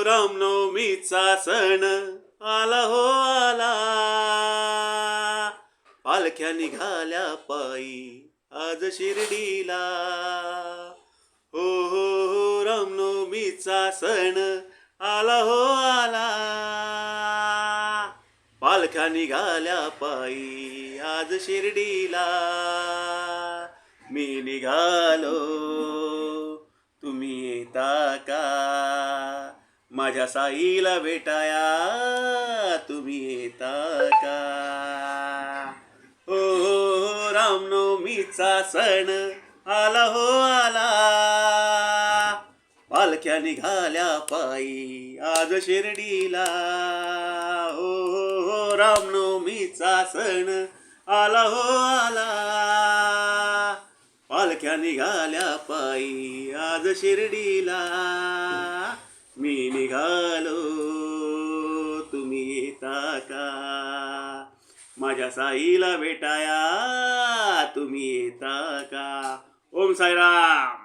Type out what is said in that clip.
रामनवमीचा सण आला हो आला. पालख्या निघाल्या पायी आज शिर्डीला. हो हो हो रामनवमीचा सण आला हो आला. पालख्या निघाल्या पायी आज शिर्डीला. मी निघालो तुम्ही येता का, माझ्या साईला भेटाया तुम्ही येता का. हो हो रामनवमीचा सण आला हो आला. पालख्या निघाल्या पायी आज शिर्डीला. हो हो रामनवमीचा सण आला हो आला. पालख्या निघाल्या पायी आज शिर्डीला. मी निघालो तुम्ही येता का, माझ्या साईला भेटाया तुम्ही येता का. ओम साईराम.